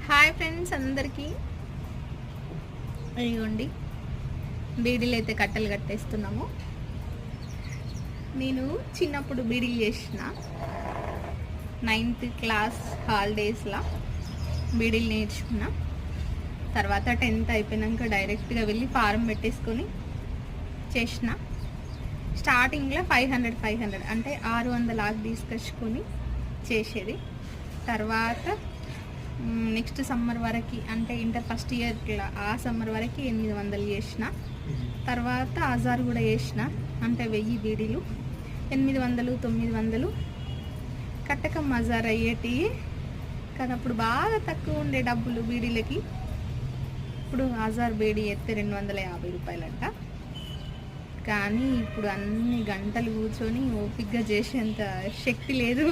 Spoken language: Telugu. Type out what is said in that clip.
హాయ్ ఫ్రెండ్స్ అందరికీ. ఇదిగోండి బీడీలు అయితే కట్టలు కట్టేస్తున్నాము. నేను చిన్నప్పుడు బీడీలు చేసిన 9th క్లాస్ హాలిడేస్లో బీడీలు నేర్చుకున్నా. తర్వాత 10th అయిపోయాక డైరెక్ట్గా వెళ్ళి ఫారం పెట్టేసుకొని చేసిన. స్టార్టింగ్లో 500 అంటే 600 ఆకు తీసుకొచ్చుకొని చేసేది. తర్వాత నెక్స్ట్ సమ్మర్ వరకు అంటే ఇంటర్ ఫస్ట్ ఇయర్లో ఆ సమ్మర్ వరకు 800 చేసిన. తర్వాత 1000 కూడా చేసిన, అంటే 1000 బీడీలు 800 900 కట్టకం 1000 అయ్యేటి కానీ అప్పుడు బాగా తక్కువ ఉండే డబ్బులు బీడీలకి. ఇప్పుడు 1000 బీడీ ఎత్తే 250 రూపాయలంట. కానీ ఇప్పుడు అన్ని గంటలు కూర్చొని ఓపికగా చేసేంత శక్తి లేదు.